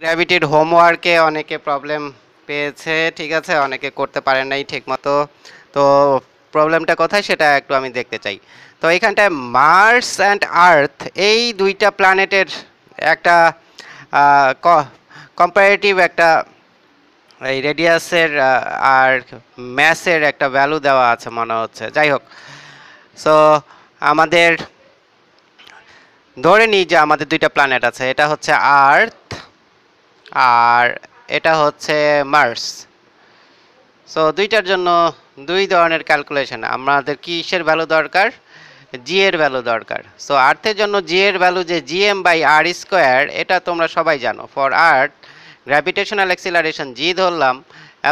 গ্র্যাভিটির হোমওয়ার্কে অনেকে প্রবলেম পেয়েছে, ঠিক আছে, অনেকে করতে পারে নাই ঠিক মতো। তো প্রবলেমটা কোথায় সেটা একটু আমি দেখতে চাই। তো এইখানটায় মার্স অ্যান্ড আর্থ এই দুইটা প্ল্যানেটের একটা কম্পারেটিভ একটা এই রেডিয়াসের আর ম্যাসের একটা ভ্যালু দেওয়া আছে মনে হচ্ছে। যাই হোক, সো আমাদের ধরে নিই যে আমাদের দুইটা প্ল্যানেট আছে, এটা হচ্ছে আর্থ আর এটা হচ্ছে মার্স। সো দুইটার জন্য দুই ধরনের ক্যালকুলেশন। আমাদের কিসের ভ্যালু দরকার? জি এর ভ্যালু দরকার। সো আর্থের জন্য জি এর ভ্যালু যে জিএম বাই আর স্কোয়ার, এটা তোমরা সবাই জানো। ফর আর্থ গ্র্যাভিটেশনাল অ্যাক্সিলারেশন জি ধরলাম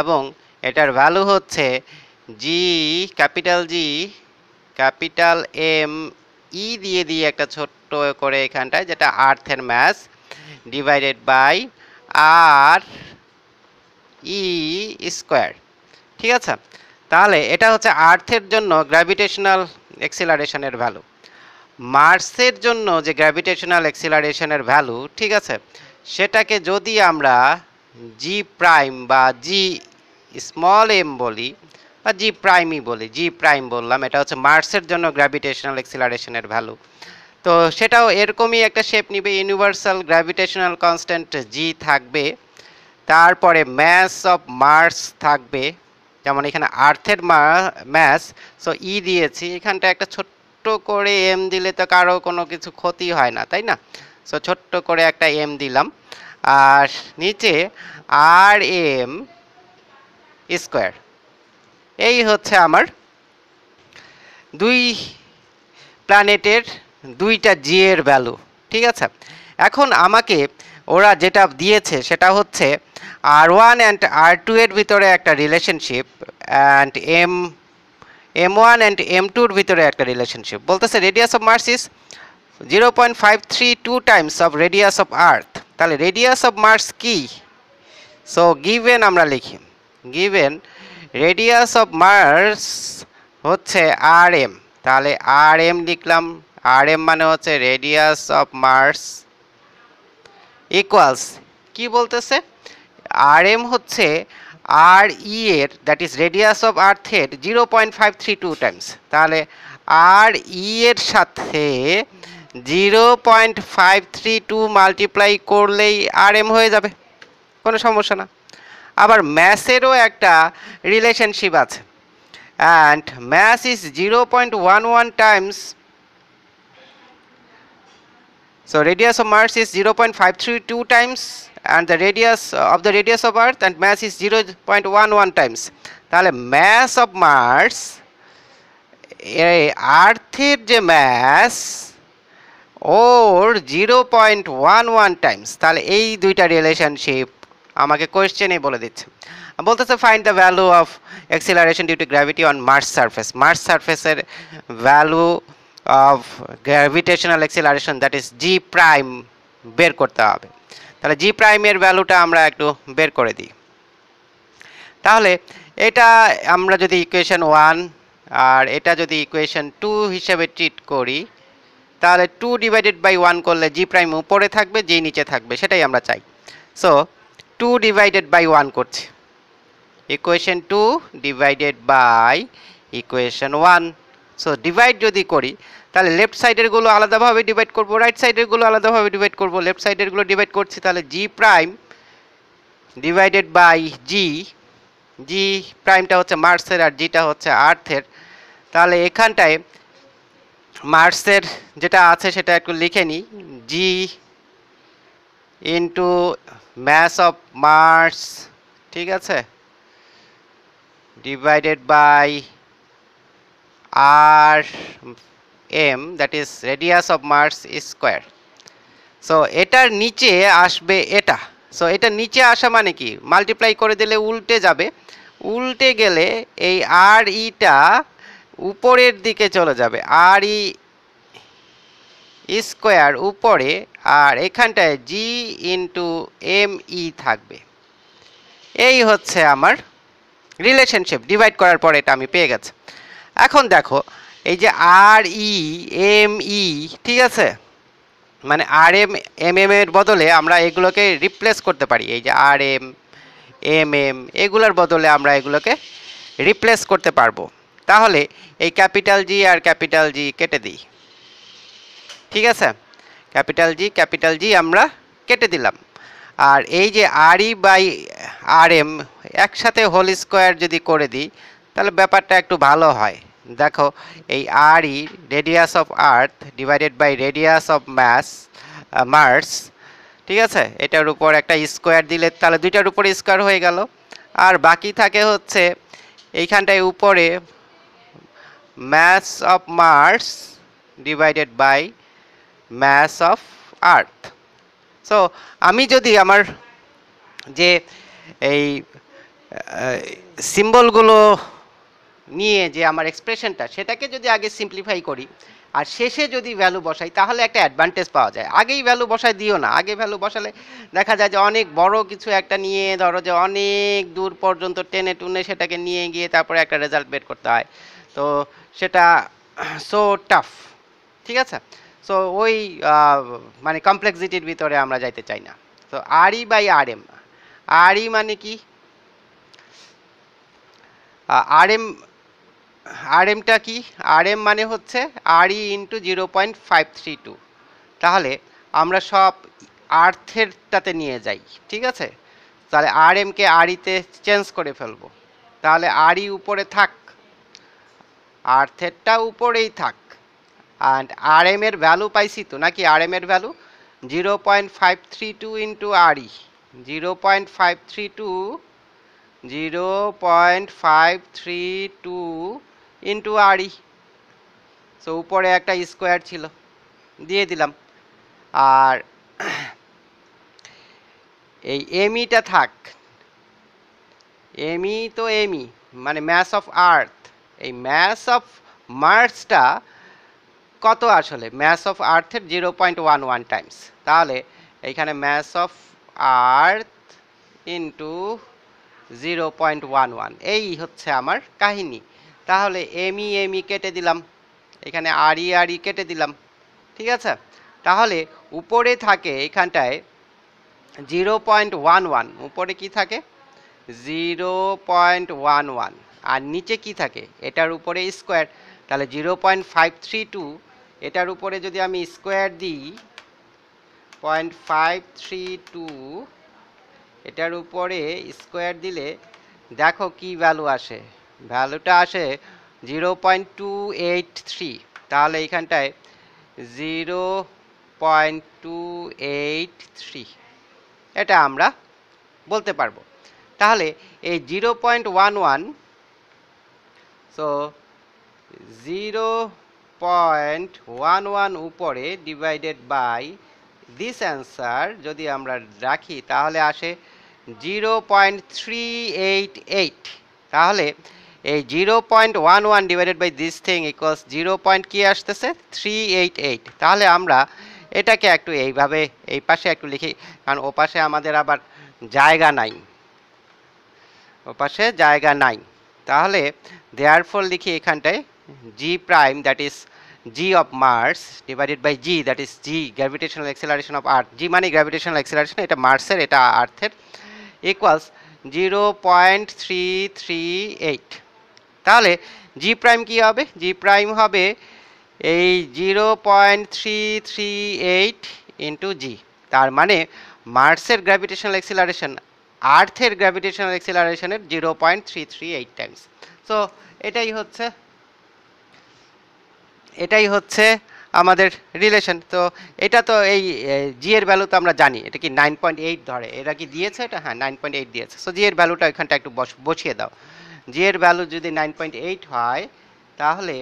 এবং এটার ভ্যালু হচ্ছে জি, ক্যাপিটাল এম ই দিয়ে দিয়ে একটা ছোট্ট করে এখানটায়, যেটা আর্থের mass divided by R E square. ঠিক আছে, তাহলে এটা হচ্ছে আর্থের জন্য গ্র্যাভিটেশনাল এক্সিলারেশনের ভ্যালু। মার্সের জন্য যে গ্র্যাভিটেশনাল এক্সিলারেশনের ভ্যালু, ঠিক আছে, সেটাকে যদি আমরা জি প্রাইম বা জি স্মল এম বলি বা জি প্রাইমই বলি, জি প্রাইম বললাম, এটা হচ্ছে মার্সের জন্য গ্র্যাভিটেশনাল এক্সিলারেশনের ভ্যালু। তো সেটাও এরকমই একটা শেপ নিবে, ইউনিভার্সাল গ্র্যাভিটেশনাল কনস্ট্যান্ট জি থাকবে, তারপরে ম্যাস অফ মার্স থাকবে, যেমন এখানে আর্থের ম্যাস, সো ই দিয়েছি, এখানটা একটা ছোট্ট করে এম দিলে তো কারো কোনো কিছু ক্ষতি হয় না, তাই না? সো ছোট্ট করে একটা এম দিলাম, আর নিচে আর এম স্কোয়ার। এই হচ্ছে আমার দুই প্ল্যানেটের দুইটা জি এর ভ্যালু। ঠিক আছে, এখন আমাকে ওরা যেটা দিয়েছে সেটা হচ্ছে আর1 অ্যান্ড আর2 এর ভিতরে একটা রিলেশনশিপ, অ্যান্ড এম1 অ্যান্ড এম2 এর ভিতরে একটা রিলেশনশিপ। বলতেছে radius of Mars is 0.532 times of radius of earth. তাহলে রেডিয়াস অফ মার্স কি? সো গিভেন আমরা লিখি, গিভেন রেডিয়াস অফ মার্স হচ্ছে আর এম। তাহলে আর এম লিখলাম, আর এম মানে হচ্ছে রেডিয়াস অফ মার্স ইকুয়ালস, কি বলতেছে, আর এম হচ্ছে আর ই এর, দ্যাট ইজ রেডিয়াস অফ আর্থের 0.532 টাইমস। তাহলে আর ই এর সাথে 0.532 মাল্টিপ্লাই করলেই আর এম হয়ে যাবে, কোনো সমস্যা না। আবার ম্যাসেরও একটা রিলেশনশিপ আছে, and mass is 0.11 times, so radius of Mars is 0.532 times, and the radius of Earth and mass is 0.11 times. তাহলে mass of Mars, এই আর্থের যে mass ওর 0.11 টাইমস। তাহলে এই দুইটা রিলেশনশিপ আমাকে কোয়েশ্চেনে বলে দিচ্ছে। বলতেছে find the value of acceleration due to gravity on Mars surface. Mars সারফেসের value of gravitational acceleration, that is G prime, বের করতে হবে। তাহলে জি প্রাইমের ভ্যালুটা আমরা একটু বের করে দিই। তাহলে এটা আমরা যদি ইকুয়েশন 1 আর এটা যদি ইকুয়েশন 2 হিসেবে ট্রিট করি, তাহলে 2 ডিভাইডেড বাই 1 করলে জি প্রাইম উপরে থাকবে, জি নিচে থাকবে, সেটাই আমরা চাই। সো 2 ডিভাইডেড বাই 1 করছি, equation 2 divided by equation 1। So divide যদি করি তাহলে লেফট সাইডেরগুলো আলাদাভাবে ডিভাইড করব, রাইট সাইডেরগুলো আলাদাভাবে ডিভাইড করব। লেফট সাইডেরগুলো ডিভাইড করছি, তাহলে জি প্রাইম ডিভাইডেড বাই জি, জি প্রাইমটা হচ্ছে মার্সের আর জিটা হচ্ছে আর্থের। তাহলে এখানটায় মার্সের যেটা আছে সেটা একটু লিখে নিই, G into mass of Mars, ঠিক আছে, divided by R M, that is radius of Mars square. So এটার নিচে আসবে এটা। সো এটা নিচে আসা মানে কি, মাল্টিপ্লাই করে দিলে উল্টে যাবে, উল্টে গেলে এই আর ইটা উপরের দিকে চলে যাবে, আর ই স্কোয়ার উপরে, আর এখানটায় জি ইন্টু এম ই থাকবে। এই হচ্ছে আমার রিলেশনশিপ, ডিভাইড করার পরে এটা আমি পেয়ে গেছি। এখন দেখো এই যে আর ই এম ই, ঠিক আছে, মানে আর এম এম এম এর বদলে আমরা এগুলোকে রিপ্লেস করতে পারি। এই যে আর এম এম এম এগুলোর বদলে আমরা এগুলোকে রিপ্লেস করতে পারবো। তাহলে এই ক্যাপিটাল জি আর ক্যাপিটাল জি কেটে দিই, ঠিক আছে? ক্যাপিটাল জি আমরা কেটে দিলাম। আর এই যে আর ই বাই আর এম একসাথে হোল স্কোয়ার যদি করে দিই তাহলে ব্যাপারটা একটু ভালো হয়। দেখো এই R E radius of earth divided by radius of Mars, ঠিক আছে? এটার উপর একটা স্কোয়ার দিলে তাহলে দুইটার উপরে স্কোয়ার হয়ে গেল। আর বাকি থাকে হচ্ছে এইখানটায় উপরে mass of Mars divided by mass of earth. So আমি যদি আমার যে এই সিম্বলগুলো নিয়ে যে আমার এক্সপ্রেশনটা সেটাকে যদি আগে সিম্পলিফাই করি আর শেষে যদি ভ্যালু বসাই তাহলে একটা অ্যাডভান্টেজ পাওয়া যায়। আগেই ভ্যালু বসাই দিও না, আগে ভ্যালু বসালে দেখা যায় যে অনেক বড় কিছু একটা নিয়ে ধরো যে অনেক দূর পর্যন্ত টেনে টুনে সেটাকে নিয়ে গিয়ে তারপরে একটা রেজাল্ট বের করতে হয়, তো সেটা সো টাফ, ঠিক আছে? সো ওই মানে কমপ্লেক্সিটির ভিতরে আমরা যাইতে চাই না। তো আর ই বাই আর এম, আর ই মানে কি, আর এম, আর এমটা কি, আর এম মানে হচ্ছে আর ই ইন্টু 0.532। তাহলে আমরা সব আর্থেরটাতে নিয়ে যাই, ঠিক আছে? তাহলে আর এমকে আর ইতে চেঞ্জ করে ফেলবো, তাহলে আর ই উপরে থাক, আর্থেরটা উপরেই থাক। অ্যান্ড আর এম এর ভ্যালু পাইছি তো নাকি, আর এম এর ভ্যালু 0.532 ইন্টু আর ই, 0.532 0.532 ইন্টু আর ই। সো উপরে একটা স্কোয়ার ছিল দিয়ে দিলাম। আর এই এমইটা থাক, এমই তো এমই মানে ম্যাস অফ আর্থ, এই ম্যাস অফ মার্সটা কত আসলে, ম্যাস অফ আর্থের 0.11 টাইমস। তাহলে এইখানে ম্যাস অফ আর্থ ইন্টু 0.11 এই হচ্ছে আমার কাহিনী। তাহলে এমই এমই কেটে দিলাম, এখানে আরই আরই কেটে দিলাম, ঠিক আছে? তাহলে উপরে থাকে এখানটায় 0.11, উপরে কি থাকে 0.11, আর নিচে কি থাকে এটার উপরে স্কোয়ার, তাহলে 0.532 এটার উপরে যদি আমি স্কোয়ার দিই 0.532 এটার উপরে স্কোয়ার দিলে দেখো কি ভ্যালু আসে, ভ্যালুটা আসে 0.283। তাহলে এইখানটায় 0.283 এটা আমরা বলতে পারবো। তাহলে এই 0.11, সো 0.11 উপরে ডিভাইডেড বাই দিস অ্যান্সার যদি আমরা রাখি তাহলে আসে 0.388। তাহলে এই 0.11 divided by this thing equals 0. কি আসতেছে 388। তাহলে আমরা এটাকে একটু এইভাবে এই পাশে একটু লিখি, কারণ ও পাশে আমাদের আবার জায়গা নাই, ও পাশে জায়গা নাই। তাহলে দেয়ারফর লিখি এখানটায় G prime that is G of Mars divided by G that is G gravitational acceleration of earth, G মানে গ্র্যাভিটেশনাল অ্যাক্সেলারেশন, এটা মার্সের এটা আর্থের, ইকুয়ালস 0.338। তাহলে জি প্রাইম কি হবে, জি প্রাইম হবে এই 0.338 ইন্টু জি। তার মানে মার্সের গ্র্যাভিটেশনাল অ্যাক্সেলারেশন আর্থের গ্র্যাভিটেশনাল অ্যাক্সেলারেশনের 0.338 টাইমস। সো এটাই হচ্ছে আমাদের রিলেশন। তো এটা তো এই জি এর ভ্যালু তো আমরা জানি, এটা কি 9.8 ধরে, এটা কি দিয়েছে, এটা হ্যাঁ 9.8 দিয়েছে। সো জি এর ভ্যালুটা এখানটা একটু বসিয়ে দাও, জি এর ভ্যালু যদি 9.8 হয় তাহলে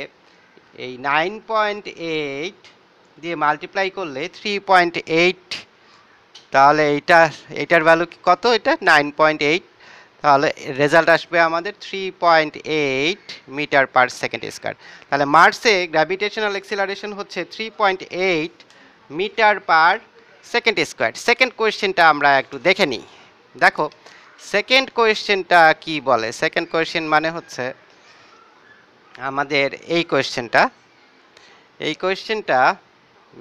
এই 9.8 দিয়ে মাল্টিপ্লাই করলে 3.8, তাহলে এইটার ভ্যালু কত, এটা 9.8, তাহলে রেজাল্ট আসবে আমাদের 3.8 মিটার পার সেকেন্ড স্কয়ার। তাহলে মার্সে গ্র্যাভিটেশনাল অ্যাক্সিলারেশন হচ্ছে 3.8 metre per second square. Second কোয়েশ্চেনটা আমরা একটু দেখে নিই। দেখো সেকেন্ড কোয়েশ্চেনটা কি বলে, সেকেন্ড কোয়েশ্চেন মানে হচ্ছে আমাদের এই কোয়েশ্চেনটা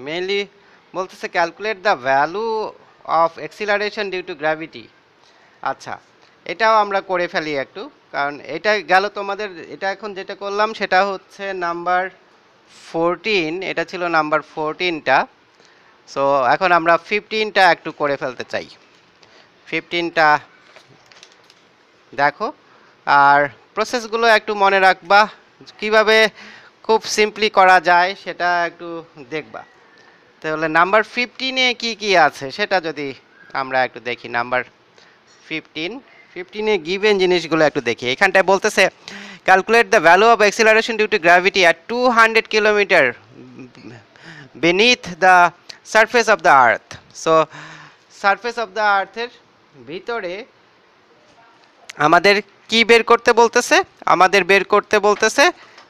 মেনলি বলতেছে calculate the value of acceleration due to gravity. আচ্ছা, এটাও আমরা করে ফেলি একটু, কারণ এটা গেল তোমাদের, এটা এখন যেটা করলাম সেটা হচ্ছে নাম্বার 14, এটা ছিল নাম্বার 14টা। সো এখন আমরা 15টা একটু করে ফেলতে চাই। 15টা দেখো, আর প্রসেসগুলো একটু মনে রাখবা, কিভাবে খুব সিম্পলি করা যায় সেটা একটু দেখবা। তাহলে নাম্বার 15-এ কি কি আছে সেটা যদি আমরা একটু দেখি। নাম্বার 15-এ গিভেন জিনিসগুলো একটু দেখি। এখানটায় বলতেছে calculate the value of acceleration due to gravity at 200 kilometre beneath the surface of the earth. So surface of the আর্থের ভিতরে আমাদের কি বের করতে বলতেছে? আমাদের বের করতে বলতেছে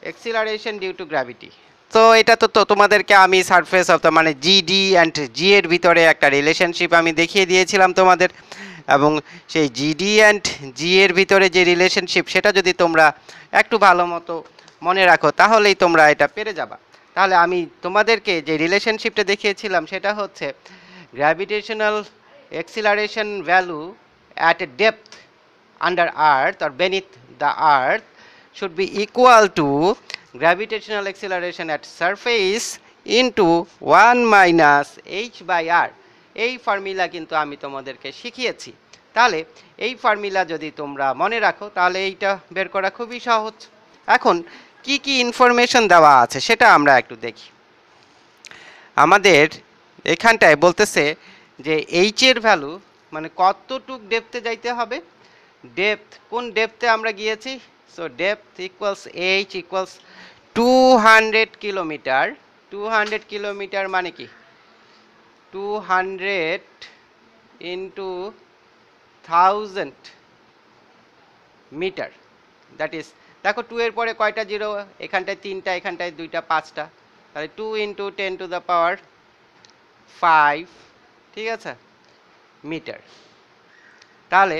অ্যাক্সিলারেশন ডিউ টু গ্র্যাভিটি। তো এটা তো তোমাদেরকে আমি সারফেস অফ দ্য মানে জিডি অ্যান্ড জি এর ভিতরে একটা রিলেশনশিপ আমি দেখিয়ে দিয়েছিলাম তোমাদের, এবং সেই জিডি অ্যান্ড জি এর ভিতরে যে রিলেশনশিপ সেটা যদি তোমরা একটু ভালো মতো মনে রাখো তাহলেই তোমরা এটা পেরে যাবা। তাহলে আমি তোমাদেরকে যে রিলেশনশিপটা দেখিয়েছিলাম সেটা হচ্ছে gravitational acceleration value at a depth under earth or beneath the earth should be equal to gravitational acceleration at surface into 1 minus h by r। এই ফর্মুলা কিন্তু আমি তোমাদেরকে শিখিয়েছি। তাহলে এই ফর্মুলা যদি তোমরা মনে রাখো তাহলে এইটা বের করা খুবই সহজ। এখন কি কি ইনফরমেশন দেওয়া আছে সেটা আমরা একটু দেখি। আমাদের এখানটায় বলতেছে যে এইচ এর ভ্যালু মানে কতটুক ডেপথে যাইতে হবে। ডেপথ, কোন ডেপথে আমরা গিয়েছি? So depth equals H equals 200 kilometre. 200 kilometre মানে কি 200 ইন্টু 1000 মিটার, দ্যাট ইজ, দেখো 2 এর পরে কয়টা জিরো? এখানটায় 3টা, এখানটায় 2টা, 5টা, তাহলে 2 ইন্টু 10 টু দ্য পাওয়ার 5, ঠিক আছে, মিটার। তাহলে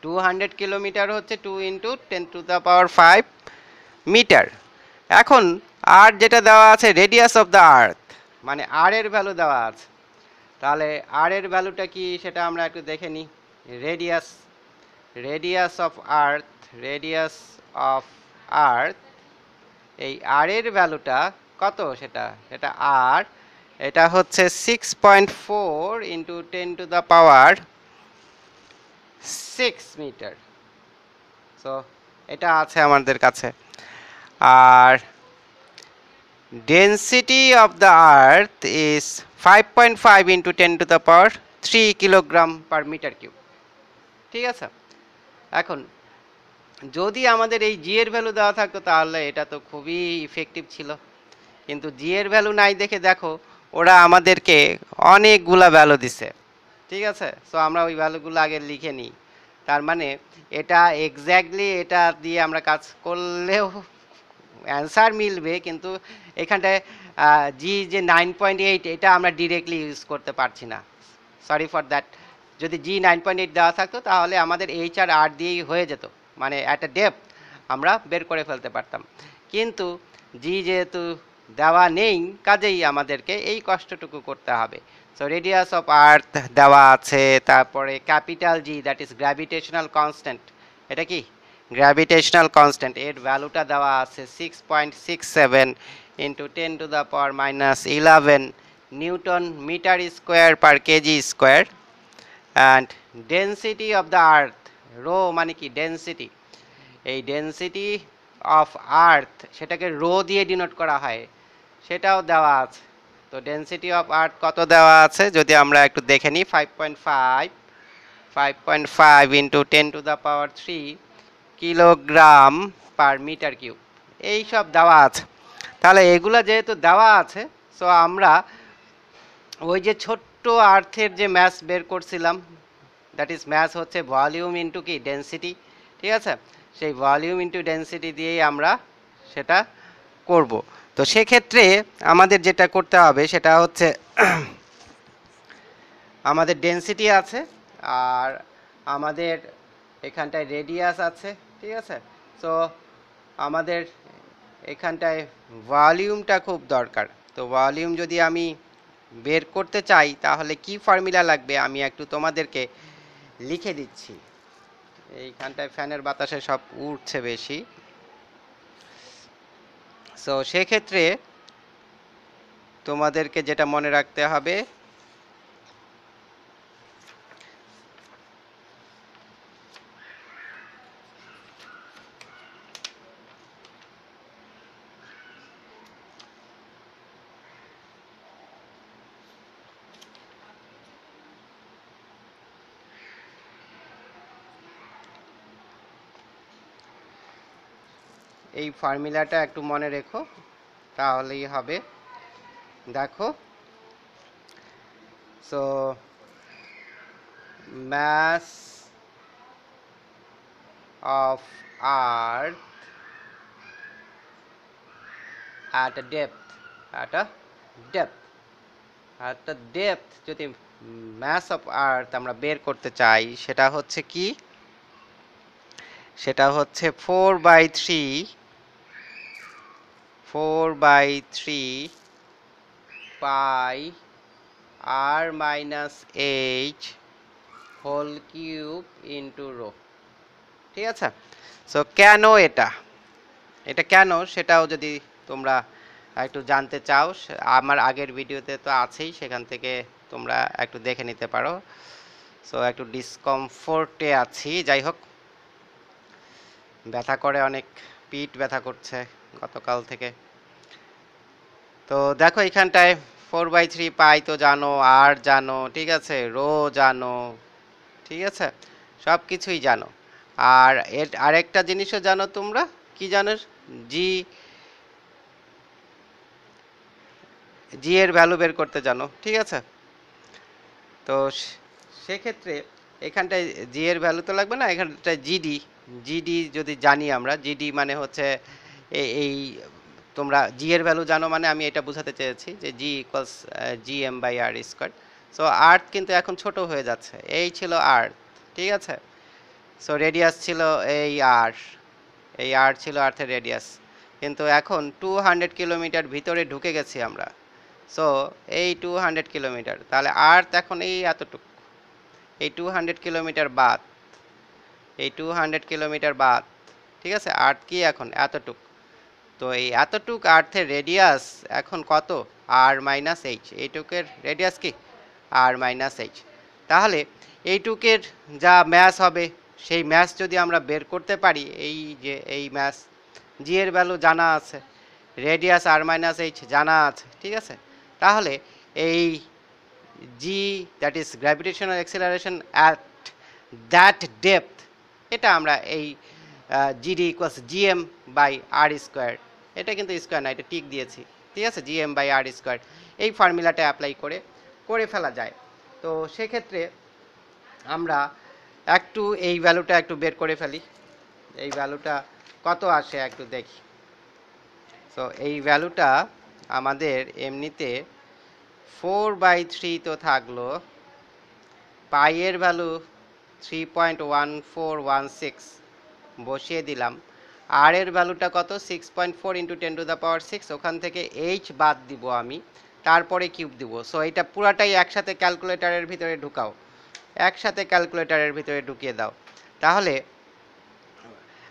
200 কিলোমিটার হচ্ছে 2 into 10 to the power 5 metre. এখন আর যেটা দেওয়া আছে রেডিয়াস অফ দ্য আর্থ, মানে আর এর ভ্যালু দেওয়া আছে। তাহলে আর এর ভ্যালুটা কি সেটা আমরা একটু দেখে নিই। Radius, radius of earth, radius of আর্থ, এই আর এর ভ্যালুটা কত? সেটা সেটা আর, এটা হচ্ছে 6.4 into 10 to the power 6 metre. So এটা আছে আমাদের কাছে। আর density of the earth is 5.5 into 10 to the power 3 kilogram per metre cube, ঠিক আছে। এখন যদি আমাদের এই জি এর ভ্যালু দেওয়া থাকতো তাহলে এটা তো খুবই ইফেক্টিভ ছিল, কিন্তু জি এর ভ্যালু নাই দেখে দেখো ওরা আমাদেরকে অনেকগুলা ভ্যালু দিছে, ঠিক আছে। সো আমরা ওই ভ্যালুগুলো আগে লিখে নিই। তার মানে এটা এক্স্যাক্টলি এটা দিয়ে আমরা কাজ করলেও অ্যান্সার মিলবে, কিন্তু এখানটায় জি যে 9.8 এটা আমরা ডিরেক্টলি ইউজ করতে পারছি না, সরি ফর দ্যাট। যদি জি 9.8 দেওয়া থাকতো তাহলে আমাদের এইচ আর আর দিয়েই হয়ে যেত, মানে একটা ডেপথ আমরা বের করে ফেলতে পারতাম। কিন্তু জি যেহেতু দেওয়া নেই কাজেই আমাদেরকে এই কষ্টটুকু করতে হবে। সো রেডিয়াস অফ আর্থ দেওয়া আছে, তারপরে capital G that is gravitational constant, এটা কি গ্র্যাভিটেশনাল কনস্ট্যান্ট, এর ভ্যালুটা দেওয়া আছে 6.67 into 10 to the power minus 11 newton metre square per KG square. And density of the earth, rho মানে কি ডেন্সিটি, এই ডেন্সিটি অফ আর্থ সেটাকে রো দিয়ে ডিনোট করা হয়, সেটাও দেওয়া আছে। তো ডেন্সিটি অফ আর্থ কত দেওয়া আছে যদি আমরা একটু দেখে নিই, 5.5 into 10 to the power 3 kilogram per metre cube, এই সব দেওয়া আছে। তাহলে এগুলা যেহেতু দেওয়া আছে, সো আমরা ওই যে ছোট্ট আর্থের যে ম্যাস বের করছিলাম, দ্যাট ইজ ম্যাস হচ্ছে ভলিউম ইন্টু কি ডেন্সিটি, ঠিক আছে, সেই ভলিউম ইন্টু ডেন্সিটি দিয়েই আমরা সেটা করব। তো সেক্ষেত্রে আমাদের যেটা করতে হবে সেটা হচ্ছে আমাদের ডেন্সিটি আছে আর আমাদের এখানটায় রেডিয়াস আছে, ঠিক আছে। সো আমাদের এখানটায় ভলিউমটা খুব দরকার। তো ভলিউম যদি আমি বের করতে চাই তাহলে কি ফর্মুলা লাগবে আমি একটু তোমাদেরকে লিখে দিচ্ছি। এইখানটায় ফ্যানের বাতাসে সব উঠছে বেশি, সো সেক্ষেত্রে তোমাদেরকে যেটা মনে রাখতে হবে, এই ফর্মুলাটা একটু মনে রেখো তাহলেই হবে। দেখো, so mass of earth at a depth, at a depth, at a depth যদি mass of earth আমরা বের করতে চাই সেটা হচ্ছে কি, সেটা হচ্ছে 4/3 pi r minus h whole cube into rho. ঠিক আছে, সো কেন এটা, এটা কেন সেটাও যদি তোমরা একটু জানতে চাও, আমার আগের ভিডিওতে তো আছেই, সেখান থেকে তোমরা একটু দেখে নিতে পারো। সো একটু ডিসকমফোর্টে আছি, যাই হোক, ব্যথা করে অনেক, পিঠ ব্যথা করছে গতকাল থেকে। তো দেখো এখানটায় 4/3 পাই তো জানো, আর জানো, ঠিক আছে, রো জানো, ঠিক আছে, সব কিছুই জানো। আর এর আরেকটা জিনিসও জানো তোমরা, কি জানো, জি, জি এর ভ্যালু বের করতে জানো, ঠিক আছে। তো সেক্ষেত্রে এখানটায় জি এর ভ্যালু তো লাগবে না, এখানটায় জিডি, জিডি যদি জানি আমরা, জিডি মানে হচ্ছে এই তোমরা জি এর ভ্যালু জানো মানে আমি এটা বোঝাতে চেয়েছি যে G equals G M by R square. So earth কিন্তু এখন ছোট হয়ে যাচ্ছে, এই ছিল আর্থ, ঠিক আছে। সো রেডিয়াস ছিল এই আর, এই আর ছিল আর্থের রেডিয়াস, কিন্তু এখন 200 কিলোমিটার ভিতরে ঢুকে গেছি আমরা। সো এই 200 কিলোমিটার, তাহলে আর্থ এখন এই এতটুকু, এই 200 কিলোমিটার বাদ, এই 200 কিলোমিটার বাদ, ঠিক আছে, আর্থ কি এখন এতটুক। তো এই এতটুক আর্থের রেডিয়াস এখন কত, আর মাইনাস এইচ, এইটুকের রেডিয়াস কি আর মাইনাস এইচ। তাহলে এইটুকের যা ম্যাস হবে সেই ম্যাস যদি আমরা বের করতে পারি, এই যে এই ম্যাস, জি এর ভ্যালু জানা আছে, রেডিয়াস আর মাইনাস এইচ জানা আছে, ঠিক আছে, তাহলে এই G, that is gravitational acceleration at that depth, এটা আমরা এই GD equals GM by R square, এটা কিন্তু স্কোয়ার না, এটা টিক দিয়েছি, ঠিক আছে, জিএম বাই আর স্কোয়ার, এই ফর্মুলাটা অ্যাপ্লাই করে ফেলা যায়। তো সেক্ষেত্রে আমরা একটু এই ভ্যালুটা একটু বের করে ফেলি, এই ভ্যালুটা কত আসে একটু দেখি। তো এই ভ্যালুটা আমাদের এমনিতে 4/3 তো থাকলো, পাইয়ের ভ্যালু 3.1416 বসিয়ে দিলাম, আর এর ভ্যালুটা কত 6.4 ইন্টু 10⁶, ওখান থেকে এইচ বাদ দিব আমি, তারপরে কিউব দিব। সো এটা পুরাটাই একসাথে ক্যালকুলেটারের ভিতরে ঢুকাও, একসাথে ক্যালকুলেটারের ভিতরে ঢুকিয়ে দাও, তাহলে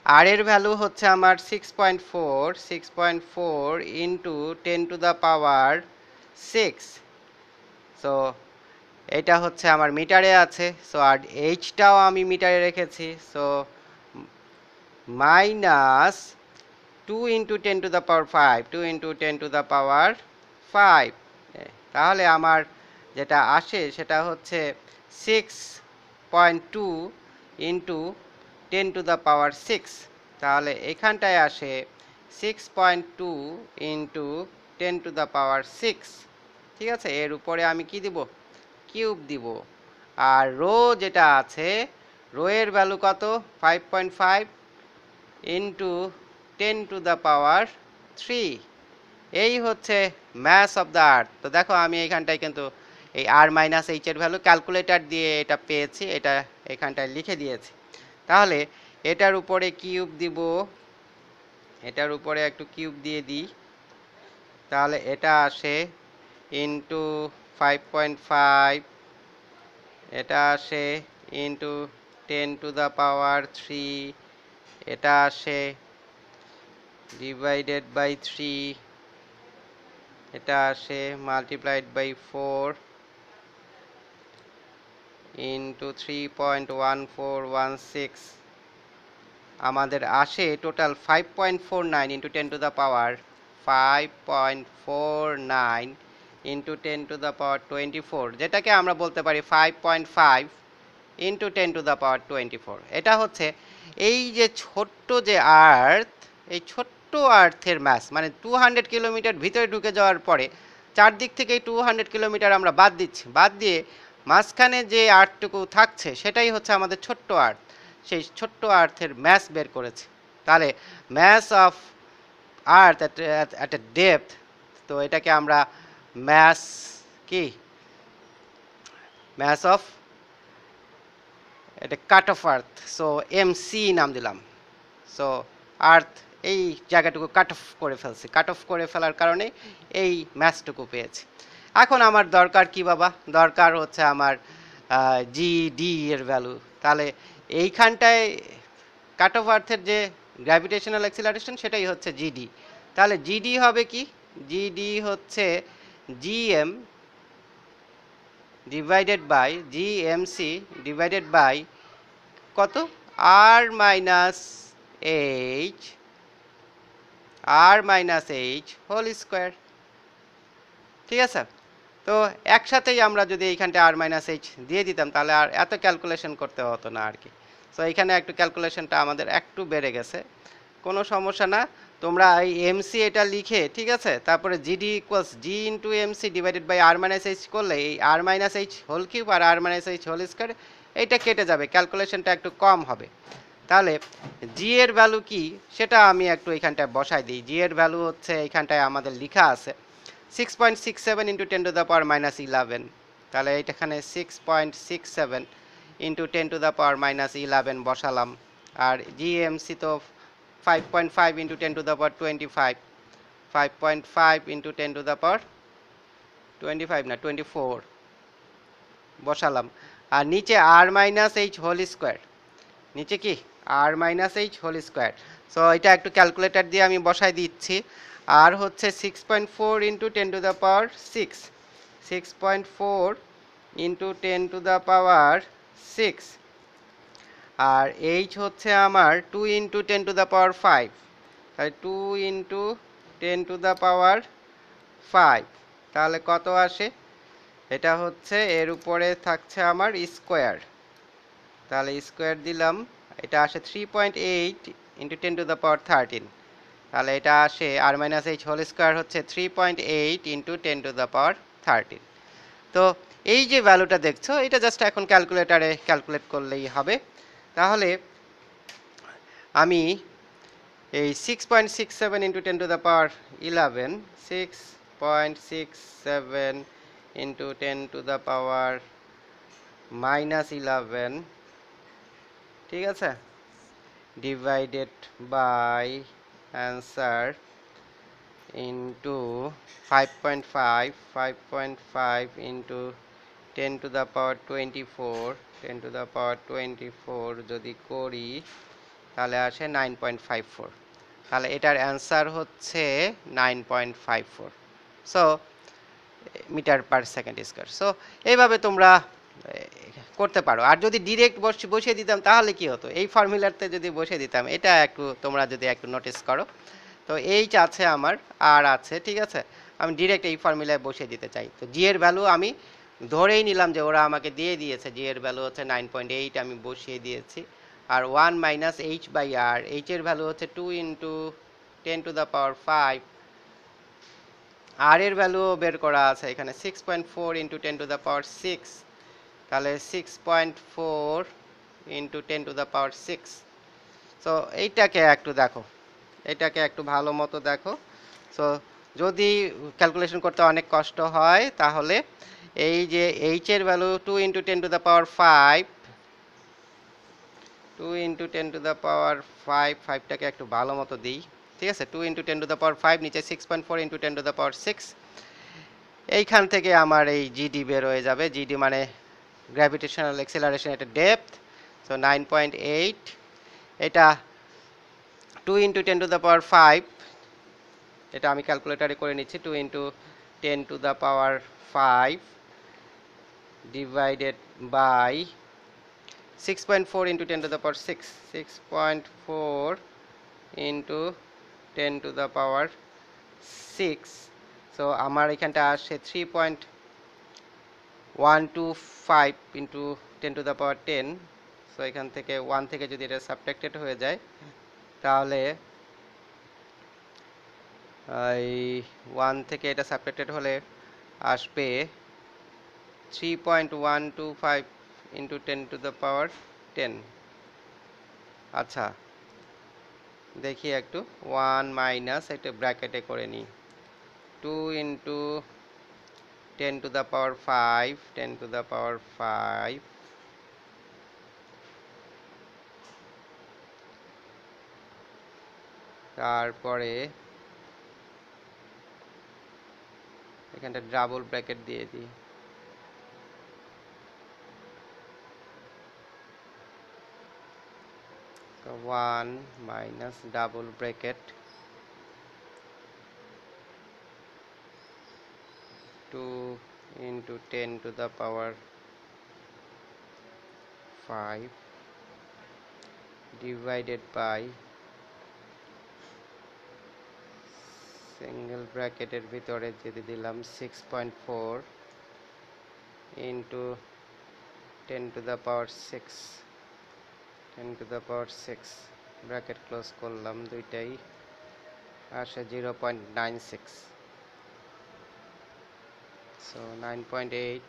আর এর ভ্যালু হচ্ছে আমার 6.4 ইন্টু 10⁶। সো এটা হচ্ছে আমার মিটারে আছে, সো আর এইচটাও আমি মিটারে রেখেছি, সো মাইনাস 2 ইন্টু 10⁵, 2 ইন্টু 10⁵, তাহলে আমার যেটা আসে সেটা হচ্ছে 6.2 ইন্টু 10⁶, তাহলে এখানটায় আসে 6.2 ইন্টু 10⁶, ঠিক আছে, এর উপরে আমি কি দিব, কিউব দিব। আর রো যেটা আছে, রো এর ভ্যালু কত 5.5 ইন্টু 10⁻³ এই হচ্ছে ম্যাস অফ দ্য আর্থ। তো দেখো আমি এইখানটায় কিন্তু এই আর মাইনাস এইচ এর ভ্যালু ক্যালকুলেটর দিয়ে এটা পেয়েছি, এটা এখানটায় লিখে দিয়েছি। তাহলে এটার উপরে কিউব দিব, এটার উপরে একটু কিউব দিয়ে দিই, তাহলে এটা আসে ইন্টু 5.5 এটা আসে ইন্টু 10⁻³ এটা আসে ডিভাইডেড বাই 3 এটা আসে মাল্টিপ্লাইড বাই 4 ইন্টু 3.1416 আমাদের আসে টোটাল 5.49 ইন্টু 10⁻5.49 ইন্টু 10⁻24 যেটাকে আমরা বলতে পারি 5.5 ইন্টু 10⁻24 এটা হচ্ছে এই যে ছোট্ট যে আর্থ এই ছোট্ট আর্থের ম্যাস মানে 200 কিলোমিটার ভিতরে ঢুকে যাওয়ার পরে চারদিক থেকে 200 কিলোমিটার আমরা বাদ দিচ্ছি, বাদ দিয়ে মাঝখানে যে আর্থটুকু থাকছে সেটাই হচ্ছে আমাদের ছোট্ট আর্থ। সেই ছোট্ট আর্থের ম্যাস বের করেছে। তাহলে mass of earth at a depth, তো এটাকে আমরা ম্যাস কি ম্যাস অফ এটা cut of earth, so MC নাম দিলাম। সো আর্থ এই জায়গাটুকু কাট অফ করে ফেলছি, কাট অফ করে ফেলার কারণে এই ম্যাচটুকু পেয়েছি। এখন আমার দরকার কি বাবা, দরকার হচ্ছে আমার জিডি এর ভ্যালু। তাহলে এইখানটায় কাট অফ আর্থের যে গ্র্যাভিটেশনাল অ্যাক্সিলারেশন সেটাই হচ্ছে জিডি। তাহলে জিডি হবে কি, জিডি হচ্ছে GM divided by GMC divided by কত R minus H whole square. ঠিক আছে, তো একসাথেই আমরা যদি এইখানটা আর মাইনাস এইচ দিয়ে দিতাম তাহলে আর এত ক্যালকুলেশন করতে হতো না আর কি। সো এইখানে একটু ক্যালকুলেশনটা আমাদের একটু বেড়ে গেছে, কোনো সমস্যা না। তোমরা এই এমসি এটা লিখে, ঠিক আছে, তারপরে GD equals G into MC divided by R minus H করলে এই R minus H whole cube আর R minus H whole square এইটা কেটে যাবে, ক্যালকুলেশনটা একটু কম হবে। তাহলে জি এর ভ্যালু কি সেটা আমি একটু এইখানটায় বসাই দিই। জি এর ভ্যালু হচ্ছে এইখানটায় আমাদের লেখা আছে 6.67 ইন্টু 10⁻−11। তাহলে এইটাখানে 6.67 ইন্টু 10⁻−11 বসালাম। আর জিএমসি তো 5.5 ইন্টু 10⁻25, 5.5 ইন্টু 10⁻25 না 24 বসালাম। আর নিচে R minus H whole square, নিচে কি R minus H whole square. So এটা একটু ক্যালকুলেটর দিয়ে আমি বসাই দিচ্ছি। আর হচ্ছে 6.4 ইন্টু 10⁻6, 6.4 ইন্টু 10⁻6। আর এইচ হচ্ছে আমার 2 ইন্টু 10⁻5, তাহলে 2 ইন্টু 10⁻5। তাহলে কত আসে, এটা হচ্ছে এর উপরে থাকছে আমার স্কোয়ার, তাহলে স্কোয়ার দিলাম, এটা আসে 3.8 ইন্টু 10⁻13। তাহলে এটা আসে আর মাইনাস এইচ হোল স্কোয়ার হচ্ছে 3.8 ইন্টু 10⁻13। তো এই যে ভ্যালুটা দেখছো এটা জাস্ট এখন ক্যালকুলেটারে ক্যালকুলেট করলেই হবে। তাহলে আমি এই 6.67 ইন্টু 10⁻11, 6.67 ইন্টু 10⁻−11, ঠিক আছে, divided by answer into 5.5 into 10⁻24, 10⁻24 যদি করি তাহলে আসে 9.54। তাহলে এটার অ্যান্সার হচ্ছে 9.54, so metre per second square. So এইভাবে তোমরা করতে পারো। আর যদি ডিরেক্ট বসিয়ে দিতাম তাহলে কি হতো, এই ফর্মুলাতে যদি বসিয়ে দিতাম, এটা একটু তোমরা যদি একটু নোটিস করো, তো এইচ আছে আমার আর আছে, ঠিক আছে, আমি ডিরেক্ট এই ফর্মুলায় বসিয়ে দিতে চাই। তো জি এর ভ্যালু আমি ধরেই নিলাম যে ওরা আমাকে দিয়ে দিয়েছে, জি এর ভ্যালু হচ্ছে 9.8, আমি বসিয়ে দিয়েছি। আর 1 minus H by R, H এর ভ্যালু হচ্ছে 2 ইন্টু 10⁻5, আর এর ভ্যালু বের করা আছে এখানে 6.4 ইন্টু 10⁻6, তাহলে 6.4 ইন্টু 10⁻6। সো এইটাকে একটু দেখো, এটাকে একটু ভালো মতো দেখো। সো যদি ক্যালকুলেশন করতে অনেক কষ্ট হয় তাহলে এই যে এইচ এর ভ্যালু 2 ইন্টু 10⁻5, 2 ইন্টু 10⁻5, 5টাকে একটু ভালো মতো দিই, ঠিক আছে, 2 ইন্টু 10⁻5 নিচে 6.4 ইন্টু 10⁻6, এইখান থেকে আমার এই জিডি বের হয়ে যাবে, জিডি মানে গ্র্যাভিটেশনাল অ্যাক্সেলারেশন, এটা ডেপথ। সো 9.8, এটা 2 ইন্টু 10⁵, এটা আমি ক্যালকুলেটারে করে নিচ্ছি। 2 into 10⁵ divided by 6.4 into 10⁶, 6.4 into 10⁶। So আমার এখানটা আসে 3.125 ইন্টু 10⁻10। সো এখান থেকে 1 থেকে যদি এটা সাবট্রাক্টেড হয়ে যায়, তাহলে এই 1 থেকে এটা সাবট্রাক্টেড হলে আসবে 3.125 ইন্টু 10⁻10। আচ্ছা, দেখি একটু, 1 মাইনাস, একটা ব্র্যাকেটে করে নিই, 2 ইন্টু 10⁵, 10⁵, তারপরে এখানটা ডাবল ব্র্যাকেট দিয়ে দিই, 1 minus double bracket 2 into 10⁵ divided by single ব্র্যাকেটের ভিতরে যদি দিলাম 6.4 ইন্টু 10⁶, 10⁶, ব্র্যাকেট ক্লোজ করলাম, দুইটাই আসে 0.96। সো 9.8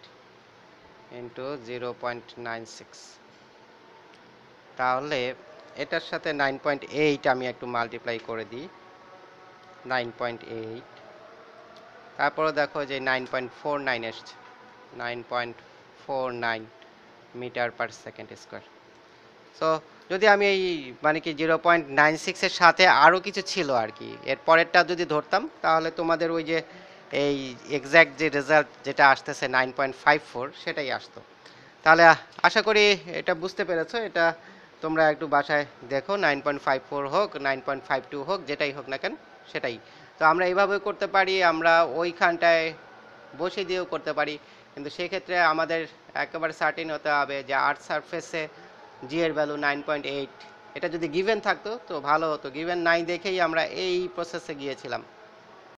ইন্টু 0.96, তাহলে এটার সাথে 9.8 আমি একটু মাল্টিপ্লাই করে দিই, 9.8, তারপরে দেখো যে 9.49 এসছে, 9.49 metre per second square. So যদি আমি এই মানে কি 0.96 এর সাথে আরও কিছু ছিল আর কি, এর পরেরটা যদি ধরতাম, তাহলে তোমাদের ওই যে এই এক্স্যাক্ট যে রেজাল্ট যেটা আসতেছে 9.54 সেটাই আসতো। তাহলে আশা করি এটা বুঝতে পেরেছো। এটা তোমরা একটু বাসায় দেখো, 9.54 হোক, 9.52 হোক, যেটাই হোক না কেন সেটাই। তো আমরা এইভাবেও করতে পারি, আমরা ওইখানটায় বসে দিয়েও করতে পারি, কিন্তু সেক্ষেত্রে আমাদের একেবারে সার্টেন হতে হবে যে আর্থ সারফেসে জি এর ভ্যালু 9.8। এটা যদি গিভেন থাকতো তো ভালো হতো, গিভেন নাই দেখেই আমরা এই প্রসেসে গিয়েছিলাম।